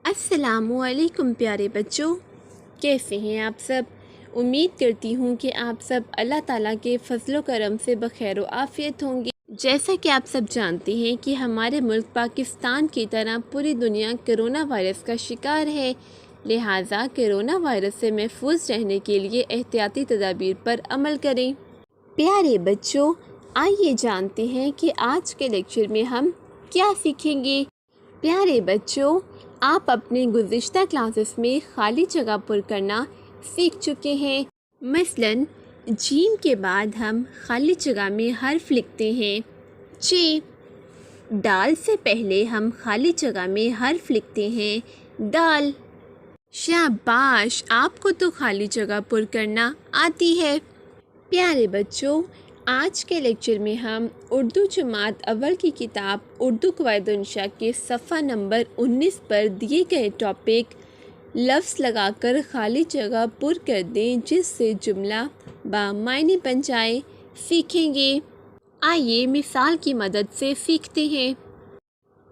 अस्सलामु अलैकुम प्यारे बच्चों, कैसे हैं आप सब। उम्मीद करती हूँ कि आप सब अल्लाह ताला के फजलो करम से बखैर आफ़ियत होंगे। जैसा कि आप सब जानते हैं कि हमारे मुल्क पाकिस्तान की तरह पूरी दुनिया कोरोना वायरस का शिकार है, लिहाजा कोरोना वायरस से महफूज रहने के लिए एहतियाती तदाबीर पर अमल करें। प्यारे बच्चों, आइए जानते हैं कि आज के लेक्चर में हम क्या सीखेंगे। प्यारे बच्चों, आप अपने गुज़िश्ता क्लासेस में खाली जगह पर करना सीख चुके हैं। मसलन जीम के बाद हम खाली जगह में हर्फ लिखते हैं ची। दाल से पहले हम खाली जगह में हर्फ लिखते हैं दाल। शाबाश, आपको तो खाली जगह पर करना आती है। प्यारे बच्चों, आज के लेक्चर में हम उर्दू जमात अव्वल की किताब उर्दू क़वायद इंशा के सफ़ा नंबर 19 पर दिए गए टॉपिक लफ्ज़ लगाकर खाली जगह पुर कर दें जिससे जुमला बामायने बन जाए सीखेंगे। आइए मिसाल की मदद से सीखते हैं।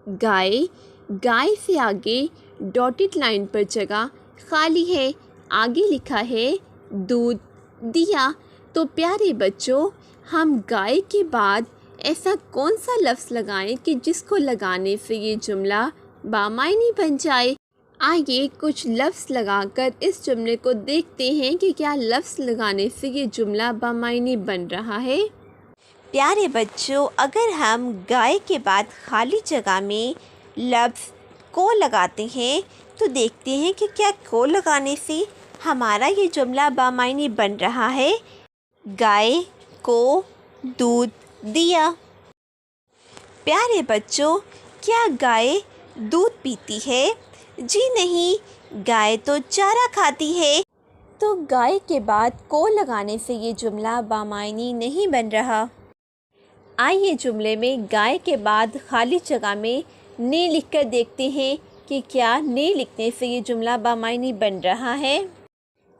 गाय, गाय से आगे डॉटेड लाइन पर जगह खाली है, आगे लिखा है दूध दिया। तो प्यारे बच्चों, हम गाय के बाद ऐसा कौन सा लफ्ज़ लगाएं कि जिसको लगाने से ये जुमला बामायने बन जाए। आइए कुछ लफ्ज़ लगाकर इस जुमले को देखते हैं कि क्या लफ्ज़ लगाने से ये जुमला बामायने बन रहा है। प्यारे बच्चों, अगर हम गाय के बाद खाली जगह में लफ्ज़ को लगाते हैं तो देखते हैं कि क्या को लगाने से हमारा ये जुमला बामायने बन रहा है। गाय को दूध दिया। प्यारे बच्चों, क्या गाय दूध पीती है? जी नहीं, गाय तो चारा खाती है। तो गाय के बाद को लगाने से ये जुमला बामायने नहीं बन रहा। आइए जुमले में गाय के बाद खाली जगह में ने लिखकर देखते हैं कि क्या ने लिखने से ये जुमला बामायने बन रहा है।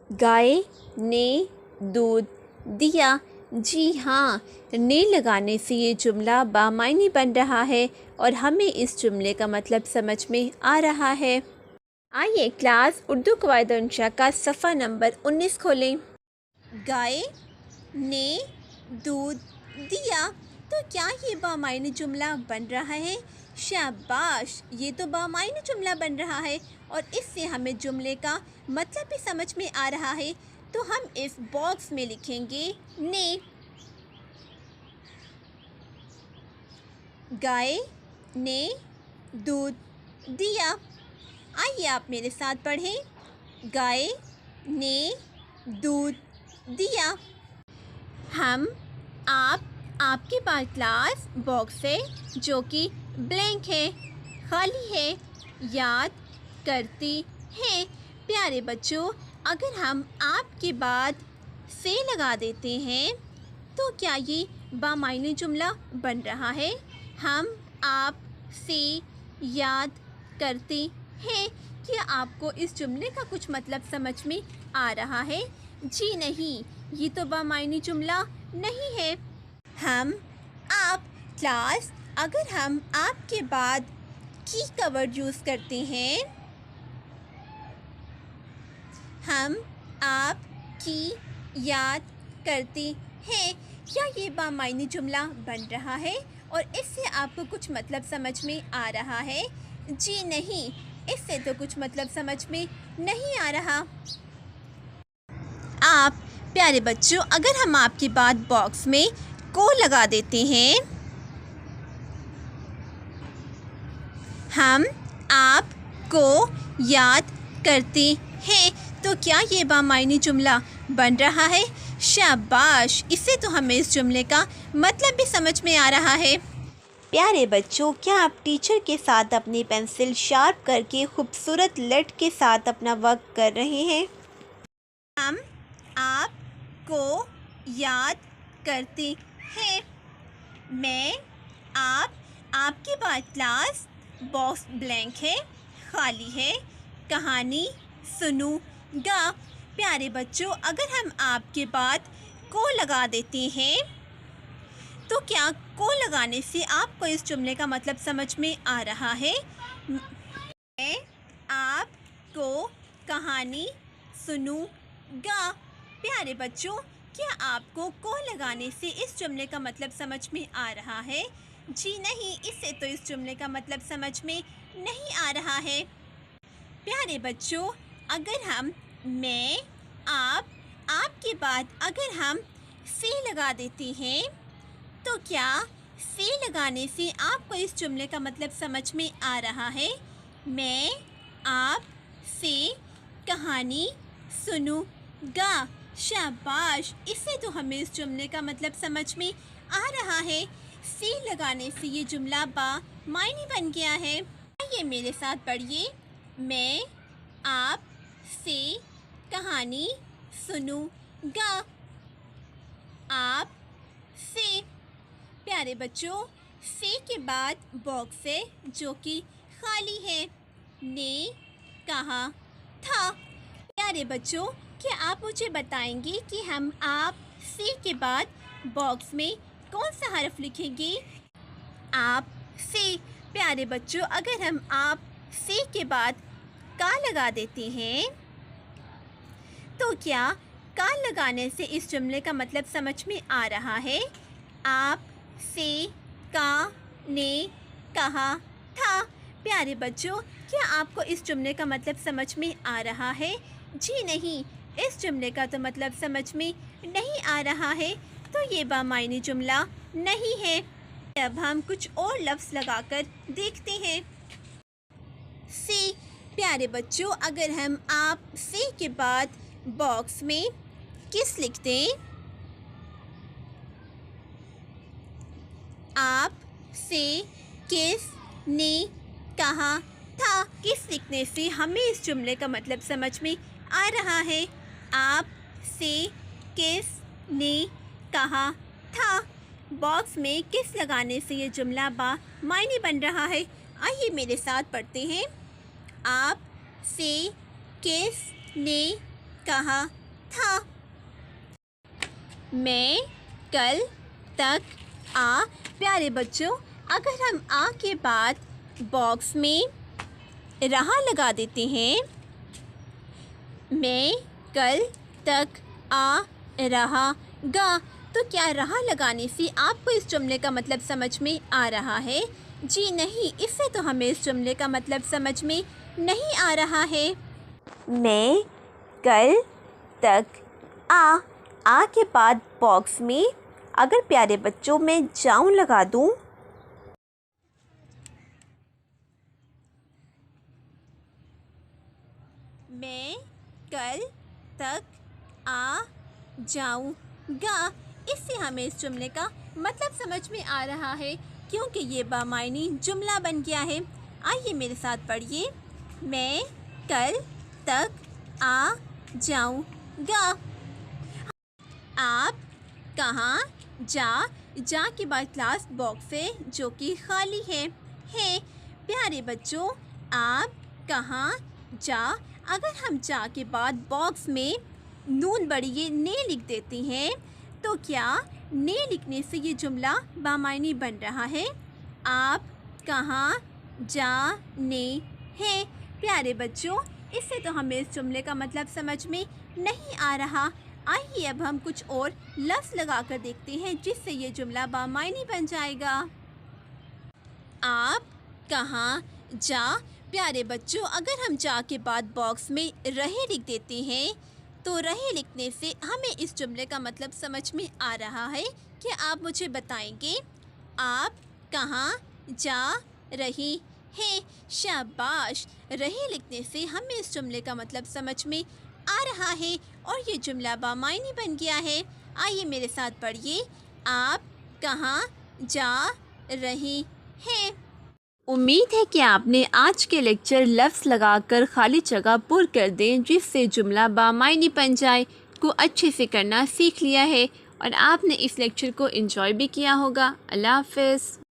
गाय ने दूध दिया। जी हाँ, ने लगाने से ये जुमला बामायने बन रहा है और हमें इस जुमले का मतलब समझ में आ रहा है। आइए क्लास उर्दू क़वायद इंशा का सफ़ा नंबर 19 खोलें। गाय ने दूध दिया। तो क्या ये बामायने जुमला बन रहा है? शाबाश, ये तो बामायने जुमला बन रहा है और इससे हमें जुमले का मतलब भी समझ में आ रहा है। तो हम इस बॉक्स में लिखेंगे ने। गाय ने दूध दिया। आइए आप मेरे साथ पढ़ें। गाय ने दूध दिया। हम आपके पास क्लास बॉक्स है जो कि ब्लैंक है, खाली है, याद करती है। प्यारे बच्चों, अगर हम आपके बाद से लगा देते हैं तो क्या ये बामायने जुमला बन रहा है? हम आप से याद करते हैं। क्या आपको इस जुमले का कुछ मतलब समझ में आ रहा है? जी नहीं, ये तो बामायने जुमला नहीं है। हम आप क्लास, अगर हम आपके बाद की का वर्ड यूज़ करते हैं, हम आप की याद करते हैं, क्या ये बामायने जुमला बन रहा है और इससे आपको कुछ मतलब समझ में आ रहा है? जी नहीं, इससे तो कुछ मतलब समझ में नहीं आ रहा। आप प्यारे बच्चों, अगर हम आपके बाद बॉक्स में को लगा देते हैं, हम आप को याद करते हैं, तो क्या ये बामायने जुमला बन रहा है? शाबाश, इससे तो हमें इस जुमले का मतलब भी समझ में आ रहा है। प्यारे बच्चों, क्या आप टीचर के साथ अपनी पेंसिल शार्प करके खूबसूरत लेट के साथ अपना वर्क कर रहे हैं? हम आप को याद करते हैं। मैं आपके बाद क्लास बॉक्स ब्लैंक है, खाली है, कहानी सुनूंगा। प्यारे बच्चों, अगर हम आपके बाद को लगा देते हैं तो क्या को लगाने से आपको इस जुमले का मतलब समझ में आ रहा है? मैं आप को कहानी सुनूंगा। प्यारे बच्चों, क्या आपको को लगाने से इस जुमले का मतलब समझ में आ रहा है? जी नहीं, इससे तो इस जुमले का मतलब समझ में नहीं आ रहा है। प्यारे बच्चों, अगर हम मैं, आप के बाद अगर हम से लगा देते हैं तो क्या से लगाने से आपको इस जुमले का मतलब समझ में आ रहा है? मैं आप से कहानी सुनूंगा। शाबाश, इससे तो हमें इस जुमले का मतलब समझ में आ रहा है। से लगाने से ये जुमला बा मायने बन गया है। आइए मेरे साथ पढ़िए। मैं आप से कहानी सुनूंगा। आप से। प्यारे बच्चों, से के बाद बॉक्स है जो कि खाली है। ने कहा था। प्यारे बच्चों, क्या आप मुझे बताएंगे कि हम आप से के बाद बॉक्स में कौन सा हर्फ लिखेंगे? आप से। प्यारे बच्चों, अगर हम आप से के बाद का लगा देते हैं तो क्या का लगाने से इस जुमले का मतलब समझ में आ रहा है? आप से का ने कहा था। प्यारे बच्चों, क्या आपको इस जुमले का मतलब समझ में आ रहा है? जी नहीं, इस जुमले का तो मतलब समझ में नहीं आ रहा है, तो ये बामायनी जुमला नहीं है। अब हम कुछ और लफ्ज़ लगाकर देखते हैं। से। प्यारे बच्चों, अगर हम आप से के बाद बॉक्स में किस लिख दें? आप से किस ने कहा था। किस लिखने से हमें इस जुमले का मतलब समझ में आ रहा है? आप से किस ने कहा था। बॉक्स में किस लगाने से ये जुमला बा मायने बन रहा है? आइए मेरे साथ पढ़ते हैं। आप से किस ने कहा था। मैं कल तक आ। प्यारे बच्चों, अगर हम आ के बाद बॉक्स में रहा लगा देते हैं, मैं कल तक आ रहा गा, तो क्या रहा लगाने से आपको इस जुमले का मतलब समझ में आ रहा है? जी नहीं, इससे तो हमें इस जुमले का मतलब समझ में नहीं आ रहा है। मैं कल तक आ के बाद बॉक्स में अगर प्यारे बच्चों मैं जाऊं लगा दूं मैं कल तक आ जाऊंगा, इससे हमें इस जुमले का मतलब समझ में आ रहा है, क्योंकि ये बामायनी जुमला बन गया है। आइए मेरे साथ पढ़िए। मैं कल तक आ जाऊंगा। आप कहाँ जा के बाद क्लास बॉक्स है जो कि खाली है। प्यारे बच्चों, आप कहाँ जा, अगर हम जा के बाद बॉक्स में नून बड़ी ने लिख देते हैं तो क्या ने लिखने से ये जुमला बामायनी बन रहा है? आप कहाँ जाने हैं। प्यारे बच्चों, इससे तो हमें इस जुमले का मतलब समझ में नहीं आ रहा। आइए अब हम कुछ और लफ्ज़ लगा कर देखते हैं जिससे ये जुमला बामायनी बन जाएगा। आप कहाँ जा। प्यारे बच्चों, अगर हम जा के बाद बॉक्स में रहे लिख देते हैं तो रहे लिखने से हमें इस जुमले का मतलब समझ में आ रहा है। क्या आप मुझे बताएंगे? आप कहाँ जा रही हैं। शाबाश, रहे लिखने से हमें इस जुमले का मतलब समझ में आ रहा है और ये जुमला बामायनी बन गया है। आइए मेरे साथ पढ़िए। आप कहाँ जा रही हैं। उम्मीद है कि आपने आज के लेक्चर लफ्ज़ लगाकर खाली जगह पुर कर दें जिससे जुमला बामायनी बन जाए को अच्छे से करना सीख लिया है और आपने इस लेक्चर को एंजॉय भी किया होगा। अल्लाह हाफ़िज़।